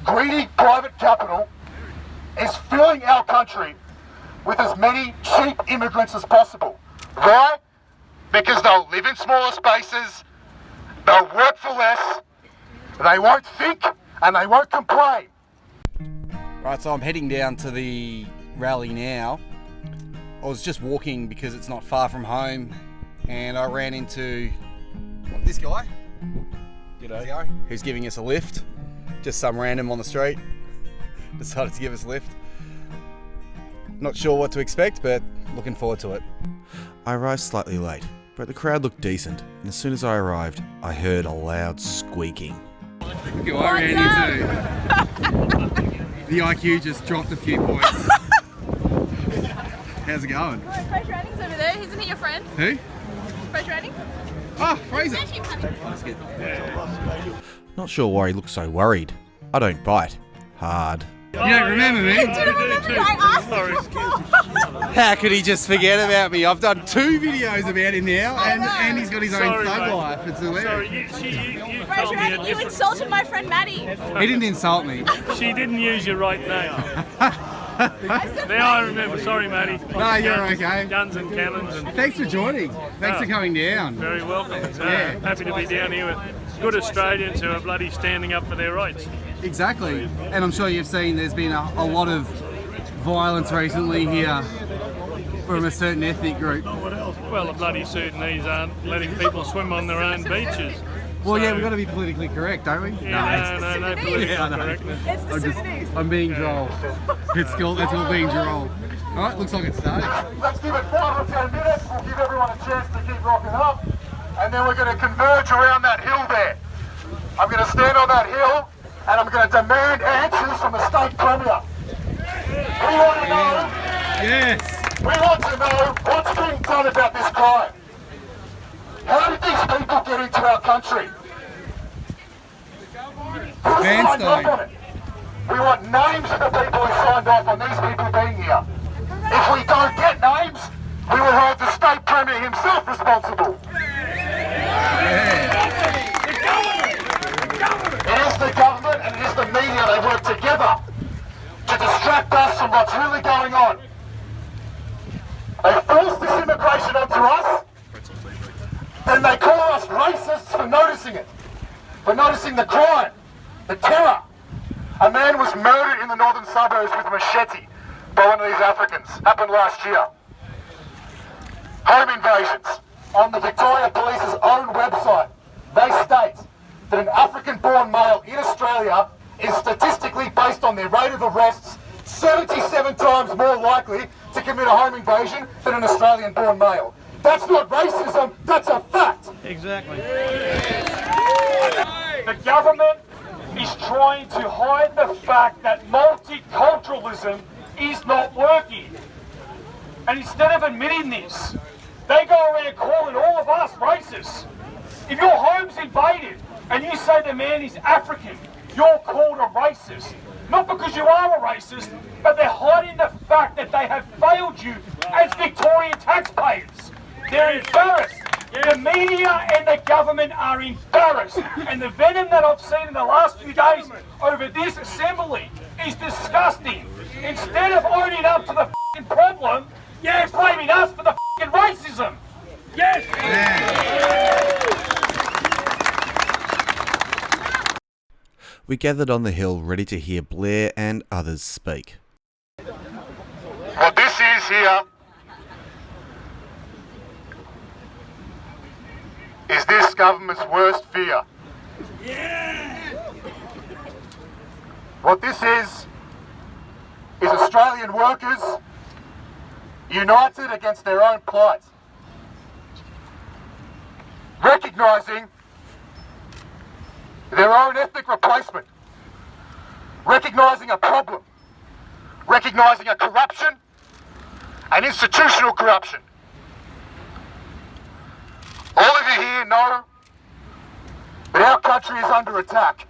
greedy private capital is filling our country with as many cheap immigrants as possible. Why? Because they'll live in smaller spaces, they'll work for less, they won't think, and they won't complain. Right, so I'm heading down to the rally now. I was just walking because it's not far from home, and I ran into this guy. G'day. Who's giving us a lift. Just some random on the street. Decided to give us a lift. Not sure what to expect, but looking forward to it. I arrived slightly late, but the crowd looked decent, and as soon as I arrived, I heard a loud squeaking. Look at what I ran into. The IQ just dropped a few points. How's it going? Fraser Ranning's over there. Isn't he your friend? Who? Fraser Ranning? Oh, Fraser. That's good. Not sure why he looked so worried. I don't bite. Hard. You don't remember me? I do remember you. I asked How could he just forget about me? I've done 2 videos about him now, and he's got his own thug life. It's hilarious. Fraser Ranning, you insulted my friend Maddie. He didn't insult me. She didn't use your right name. Now I remember. Sorry, Maddie. No, you're okay. Guns and cannons. And Thanks for joining. Thanks for coming down. very welcome. Yeah. Happy to be down here with good Australians who are bloody standing up for their rights. Exactly. And I'm sure you've seen there's been a lot of violence recently here from a certain ethnic group. Well, the bloody Sudanese aren't letting people swim on their own beaches. Well, yeah, we've got to be politically correct, don't we? Yeah, no political Yeah, I know. correctness. It's the Sudanese. I'm being droll. It's all being droll. All right, looks like it's starting. Let's give it 5 or 10 minutes. We'll give everyone a chance to keep rocking up. And then we're going to converge around that hill there. I'm going to stand on that hill and I'm going to demand answers from the state premier. We want to know, Yes. we want to know what's being done about this crime. How did these people get into our country? Who signed off on it? We want names of the people who signed off on these people being here. If we don't get names, we will hold the state premier himself responsible. It is the government and it is the media, they work together to distract us from what's really going on. They force this immigration onto us, and they call us racists for noticing it, for noticing the crime, the terror. A man was murdered in the northern suburbs with a machete by one of these Africans. Happened last year. Home invasions. On the Victoria Police's own website, they state that an African-born male in Australia is statistically, based on their rate of arrests, 77 times more likely to commit a home invasion than an Australian-born male. That's not racism, that's a fact. Exactly. The government is trying to hide the fact that multiculturalism is not working. And instead of admitting this, they go around calling all of us racist. If your home's invaded and you say the man is African, you're called a racist. Not because you are a racist, but they're hiding the fact that they have failed you as Victorian taxpayers. They're embarrassed. The media and the government are embarrassed. And the venom that I've seen in the last few days over this assembly is disgusting. Instead of owning up to the f***ing problem, you're blaming us for the f***ing racism. Yes! We gathered on the hill ready to hear Blair and others speak. What this is here is this government's worst fear. What this is Australian workers united against their own plight. Recognising their own ethnic replacement. Recognising a problem. Recognising a corruption, an institutional corruption. All of you here know that our country is under attack.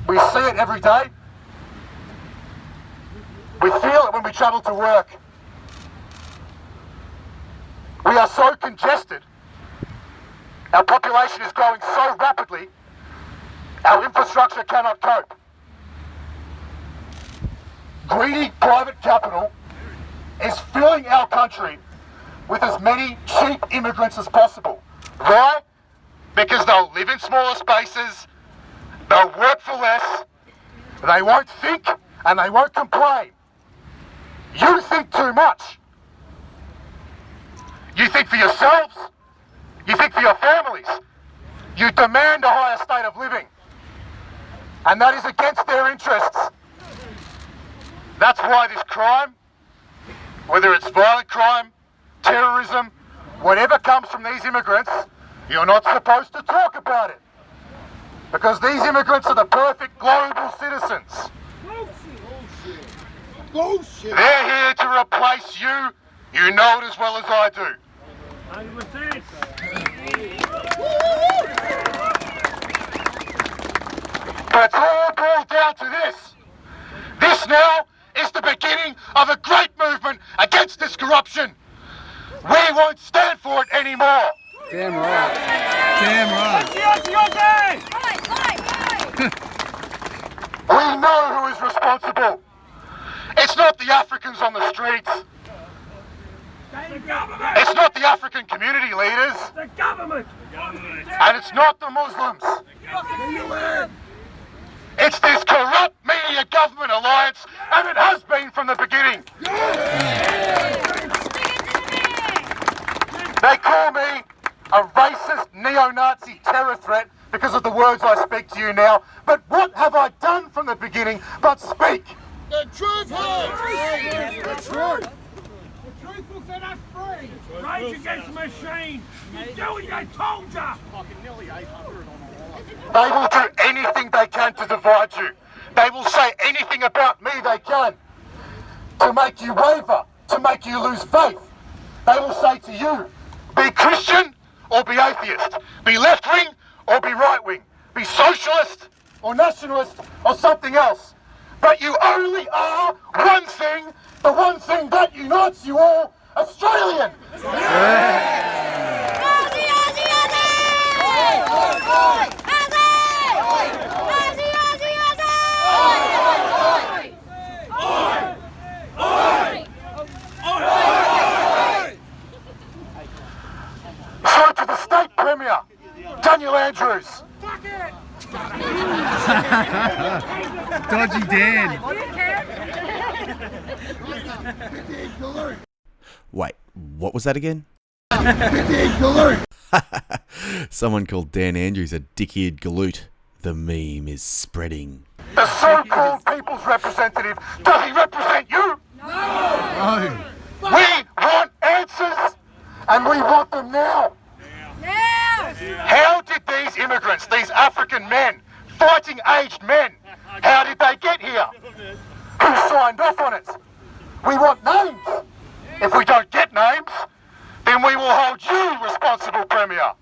We see it every day. We feel it when we travel to work. We are so congested. Our population is growing so rapidly, Our infrastructure cannot cope. Greedy private capital is filling our country with as many cheap immigrants as possible. Why? Because they'll live in smaller spaces, they'll work for less, they won't think, and they won't complain. You think too much. You think for yourselves, you think for your families. You demand a higher state of living. And that is against their interests. That's why this crime, whether it's violent crime, terrorism, whatever comes from these immigrants, you're not supposed to talk about it. Because these immigrants are the perfect global citizens. Bullshit. They're here to replace you. You know it as well as I do. 100%. But it's all boiled down to this. This now is the beginning of a great movement against this corruption. We won't stand for it anymore. Damn right. Damn right. We know who is responsible. It's not the Africans on the streets. The government. It's not the African community leaders. The government. And it's not the Muslims. It's this corrupt media government alliance, and it has been from the beginning. They call me a racist neo-Nazi terror threat because of the words I speak to you now. But what have I done from the beginning but speak? The truth hurts. The truth. The truth will set us free. Rage against the machine. You do what they told you. They will do anything they can to divide you. They will say anything about me they can to make you waver, to make you lose faith. They will say to you, be Christian or be atheist, be left-wing or be right-wing, be socialist or nationalist or something else. But you only are one thing, the one thing that unites you all, Australian. So to the State Premier, Daniel Andrews. Dodgy Dan. Wait, what was that again? Someone called Dan Andrews a dick-eared galoot. The meme is spreading. The so-called people's representative, does he represent you? Oh. We want answers, and we want them now. How did these immigrants, these African men, fighting-aged men, how did they get here? Who signed off on it? We want names. If we don't get names, then we will hold you responsible, Premier.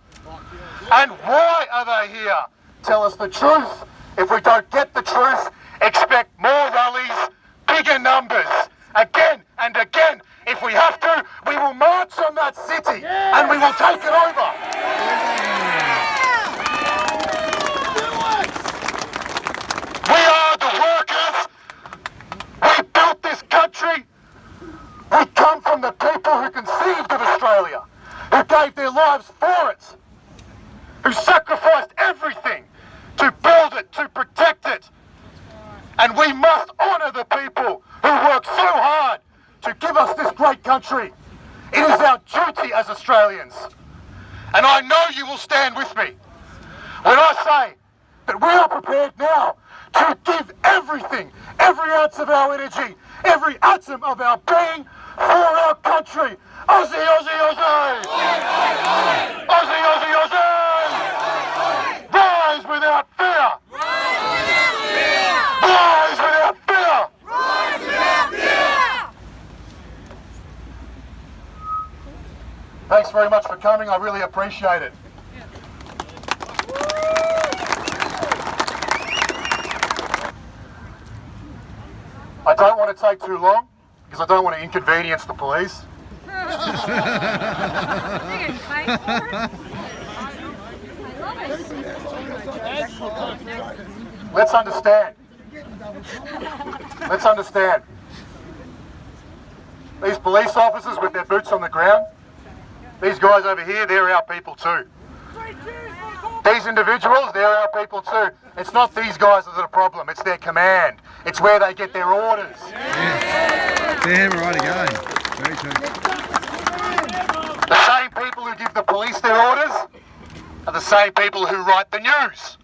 And why are they here? Tell us the truth. If we don't get the truth, expect more rallies, bigger numbers. Again and again. If we have to, we will march on that city and we will take it over. We are the workers. We built this country. We come from the people who conceived of Australia, who gave their lives for it, who sacrificed everything to build it, to protect it. And we must honour the people who worked so hard to give us this great country. It is our duty as Australians. And I know you will stand with me when I say that we are prepared now to give everything, every ounce of our energy, every atom of our being for our country. Aussie, Aussie, Aussie! Aussie, Aussie, Aussie! Rise without fear! Rise without fear! Thanks very much for coming. I really appreciate it. I don't want to take too long because I don't want to inconvenience the police. They're gonna fight for it. I love Let's understand. Let's understand. These police officers with their boots on the ground, these guys over here, they're our people too. These individuals, they're our people too. It's not these guys that are the problem, it's their command. It's where they get their orders. Yes. Damn right again. Very true. The same people who give the police their orders are the same people who write the news.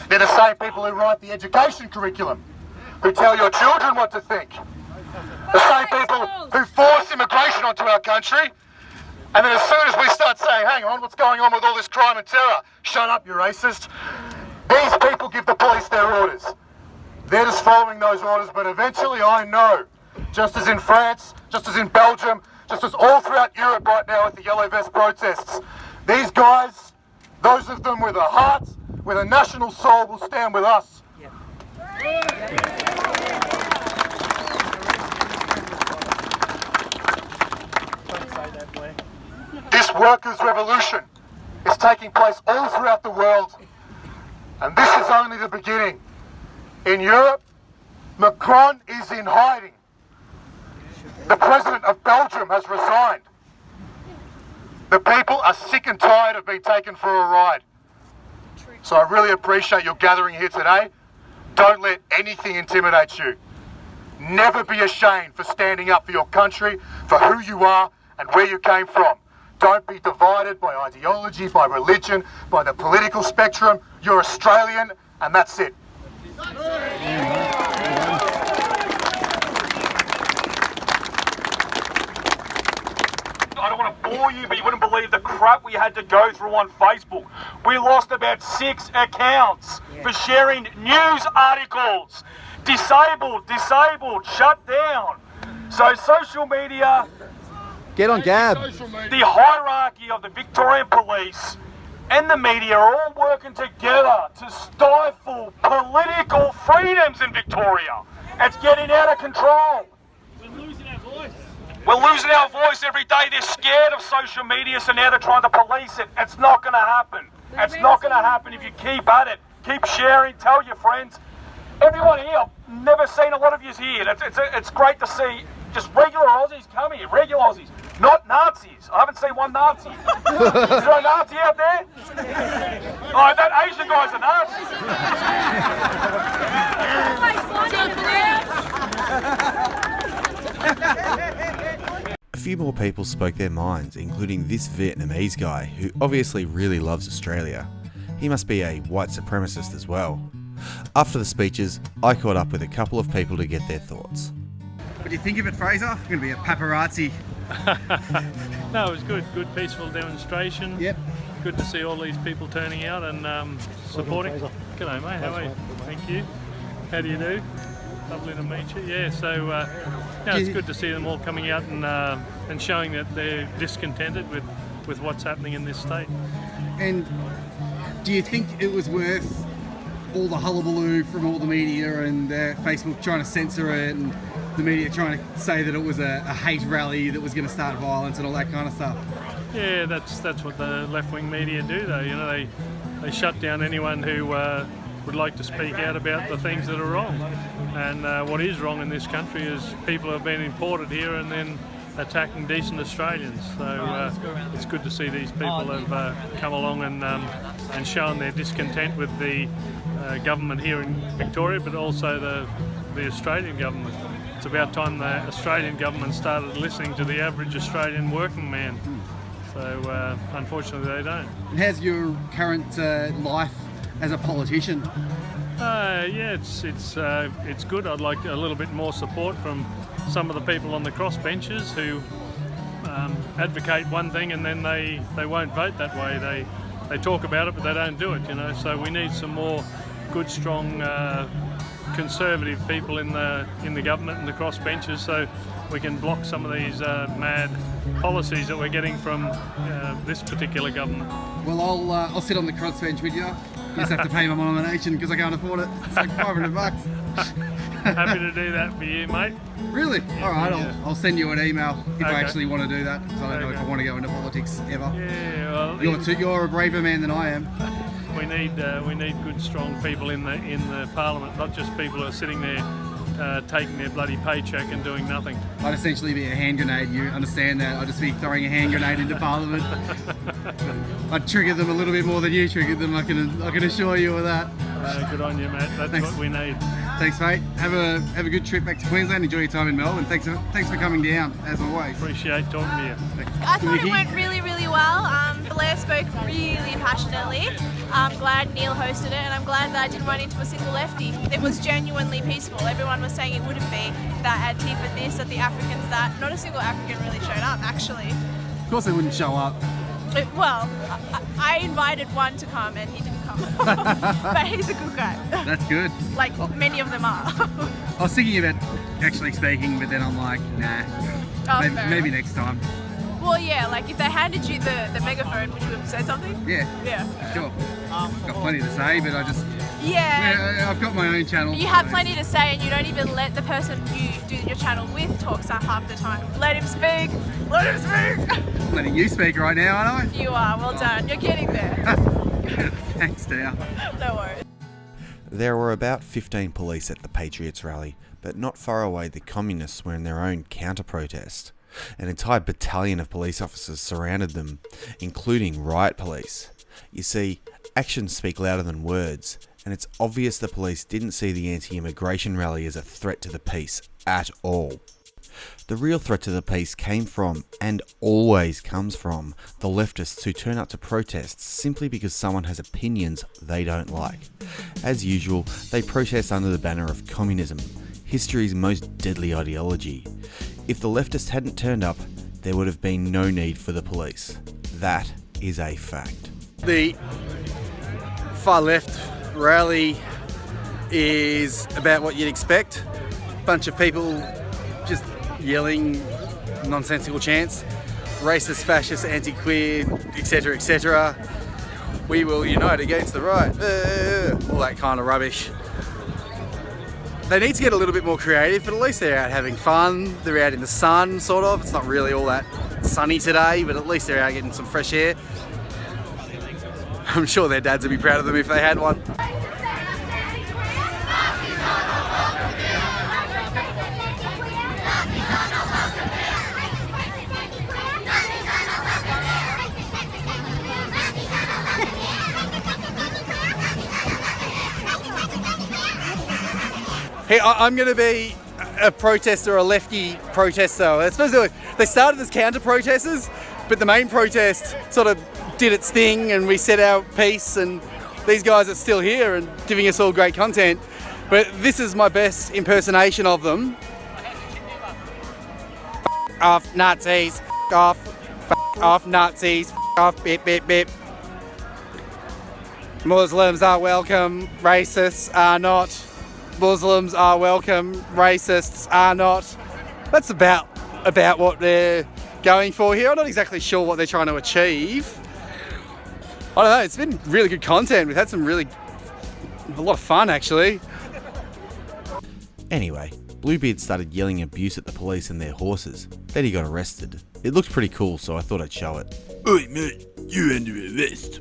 They're the same people who write the education curriculum, who tell your children what to think. The same people who force immigration onto our country, and then as soon as we start saying, hang on, what's going on with all this crime and terror? Shut up, you racist. These people give the police their orders. They're just following those orders, but eventually I know, just as in France, just as in Belgium, just as all throughout Europe right now with the Yellow Vest protests, these guys, those of them with a heart, with a national soul, will stand with us. This workers' revolution is taking place all throughout the world, and this is only the beginning. In Europe, Macron is in hiding. The president of Belgium has resigned. The people are sick and tired of being taken for a ride. So I really appreciate your gathering here today. Don't let anything intimidate you. Never be ashamed for standing up for your country, for who you are and where you came from. Don't be divided by ideology, by religion, by the political spectrum. You're Australian, and that's it. I don't want to bore you, but you wouldn't believe the crap we had to go through on Facebook. We lost about 6 accounts for sharing news articles. Disabled, shut down. So social media... Get on Gab. The hierarchy of the Victorian police and the media are all working together to stifle political freedoms in Victoria. It's getting out of control. We're losing our voice. We're losing our voice every day. They're scared of social media, so now they're trying to police it. It's not going to happen. It's not going to happen if you keep at it. Keep sharing, tell your friends. Everyone here, I've never seen a lot of you here. It's great to see just regular Aussies come here, regular Aussies. Not Nazis. I haven't seen one Nazi. Is there a Nazi out there? Oh, that Asian guy's a Nazi. A few more people spoke their minds, including this Vietnamese guy who obviously really loves Australia. He must be a white supremacist as well. After the speeches, I caught up with a couple of people to get their thoughts. What do you think of it, Fraser? It's going to be a paparazzi. No, it was good. Good peaceful demonstration. Yep. Good to see all these people turning out and supporting. G'day, mate. How are you? Thank you. How do you do? Lovely to meet you. Yeah, so it's good to see them all coming out and showing that they're discontented with what's happening in this state. And do you think it was worth all the hullabaloo from all the media and Facebook trying to censor it and the media trying to say that it was a hate rally that was going to start violence and all that kind of stuff? Yeah, that's what the left-wing media do, though. You know, they shut down anyone who would like to speak out about the things that are wrong. And what is wrong in this country is people have been imported here and then attacking decent Australians. So it's good to see these people have come along and shown their discontent with the government here in Victoria, but also the Australian government. It's about time the Australian government started listening to the average Australian working man. So unfortunately they don't. And how's your current life as a politician? Yeah, it's good. I'd like a little bit more support from some of the people on the crossbenches who advocate one thing and then they won't vote that way. They talk about it but they don't do it. You know, so we need some more good, strong, conservative people in the government and the crossbenches, so we can block some of these mad policies that we're getting from this particular government. Well, I'll sit on the crossbench with you. You just have to pay my nomination because I can't afford it. It's like $500. Happy to do that for you, mate. Really? All right, Yeah. I'll send you an email if I Okay. actually want to do that, because I don't know if I want to go into politics ever. Yeah, well, You're a braver man than I am. We need good, strong people in the Parliament, not just people who are sitting there taking their bloody paycheck and doing nothing. I'd essentially be a hand grenade, you understand that? I'd just be throwing a hand grenade into Parliament. I'd trigger them a little bit more than you triggered them, I can assure you of that. Good on you, Matt. That's what we need. Thanks, mate. Have a good trip back to Queensland. Enjoy your time in Melbourne. Thanks for coming down, as always. Appreciate talking to you. I thought it went really, really well. Blair spoke really passionately. I'm glad Neil hosted it, and I'm glad that I didn't run into a single lefty. It was genuinely peaceful. Everyone was saying it wouldn't be, that Antifa this, that the Africans that. Not a single African really showed up, actually. Of course they wouldn't show up. Well, I invited one to come and he didn't come. But he's a good guy. That's good. Like many of them are. I was thinking about actually speaking, but then I'm like, nah. Oh, maybe next time. Well, yeah, like if they handed you the megaphone, would you have said something? Yeah. Yeah. Sure. Got plenty to say, but Yeah. I've got my own channel. You have plenty to say, and you don't even let the person you do your channel with talk half the time. Let him speak. Let him speak. I'm letting you speak right now, aren't I? You are. Well done. You're getting there. Thanks, Dale. No worries. There were about 15 police at the Patriots rally, but not far away the communists were in their own counter-protest. An entire battalion of police officers surrounded them, including riot police. You see, actions speak louder than words, and it's obvious the police didn't see the anti-immigration rally as a threat to the peace at all. The real threat to the peace came from, and always comes from, the leftists who turn up to protests simply because someone has opinions they don't like. As usual, they protest under the banner of communism, history's most deadly ideology. If the leftists hadn't turned up, there would have been no need for the police. That is a fact. The far left rally is about what you'd expect. Bunch of people just yelling nonsensical chants. Racist, fascist, anti-queer, etc, etc. We will unite against the right. All that kind of rubbish. They need to get a little bit more creative, but at least they're out having fun. They're out in the sun, sort of. It's not really all that sunny today, but at least they're out getting some fresh air. I'm sure their dads would be proud of them if they had one. Hey, I'm going to be a protester, a lefty protester. They started as counter-protesters, but the main protest sort of did its thing and we said our piece, and these guys are still here and giving us all great content. But this is my best impersonation of them. F off Nazis, f off Nazis, f off bip bip bip. Muslims are welcome, racists are not. Muslims are welcome, racists are not. That's about what they're going for here. I'm not exactly sure what they're trying to achieve. I don't know, it's been really good content. We've had a lot of fun actually. Anyway, Bluebeard started yelling abuse at the police and their horses. Then he got arrested. It looked pretty cool, so I thought I'd show it. Oi mate, you're under arrest.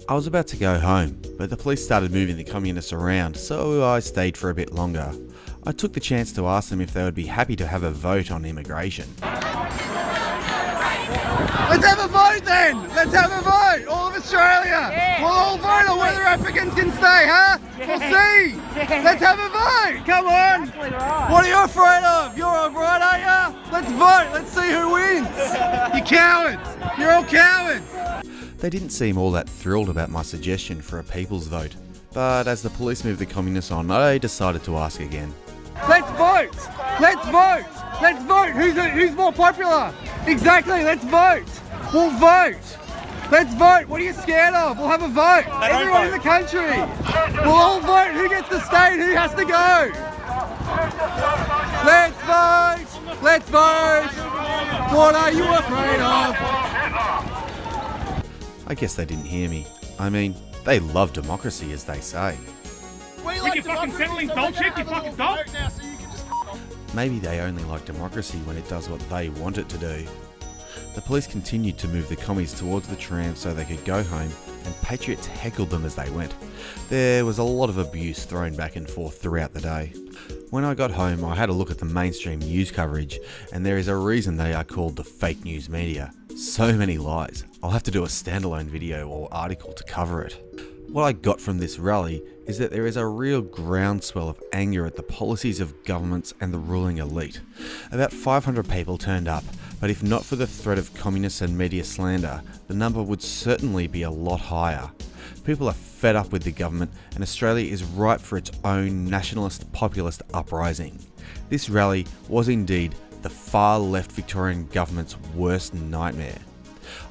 I was about to go home, but the police started moving the communists around, so I stayed for a bit longer. I took the chance to ask them if they would be happy to have a vote on immigration. Let's have a vote then! Let's have a vote! All of Australia! Yeah. We'll all vote on whether Africans can stay, huh? Yeah. We'll see! Yeah. Let's have a vote! Come on! Right. What are you afraid of? You're all right, are you? Let's vote! Let's see who wins! You cowards! You're all cowards! They didn't seem all that thrilled about my suggestion for a people's vote, but as the police moved the communists on, I decided to ask again. Let's vote! Let's vote! Let's vote! Who's more popular? Exactly, let's vote! We'll vote! Let's vote! What are you scared of? We'll have a vote! Everyone in the country! We'll all vote who gets to stay and who has to go! Let's vote! Let's vote! What are you afraid of? I guess they didn't hear me. I mean, they love democracy, as they say. We like fucking settling bullshit, you fucking dog. maybe they only like democracy when it does what they want it to do. The police continued to move the commies towards the tram so they could go home, and patriots heckled them as they went. There was a lot of abuse thrown back and forth throughout the day. When I got home, I had a look at the mainstream news coverage, and there is a reason they are called the fake news media. So many lies. I'll have to do a standalone video or article to cover it. What I got from this rally is that there is a real groundswell of anger at the policies of governments and the ruling elite. About 500 people turned up, but if not for the threat of communists and media slander, the number would certainly be a lot higher. People are fed up with the government, and Australia is ripe for its own nationalist populist uprising. This rally was indeed the far left Victorian government's worst nightmare.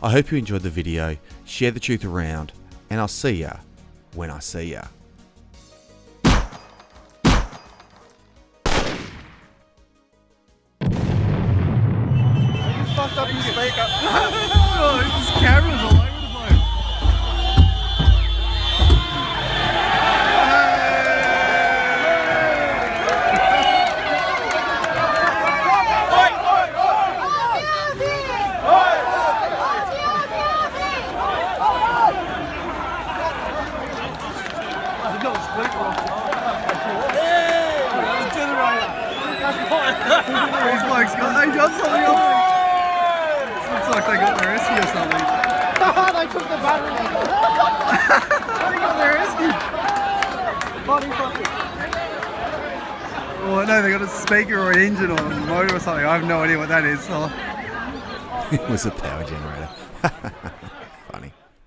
I hope you enjoyed the video, share the truth around, and I'll see ya when I see ya. Fucked up your speaker. Oh, there's cameras all over the place. These blokes got, they got something on them. Looks like they got their esky or something. They took the battery. They got their esky. Oh no, they got a speaker or an engine or a motor or something. I have no idea what that is. So. It was a power generator.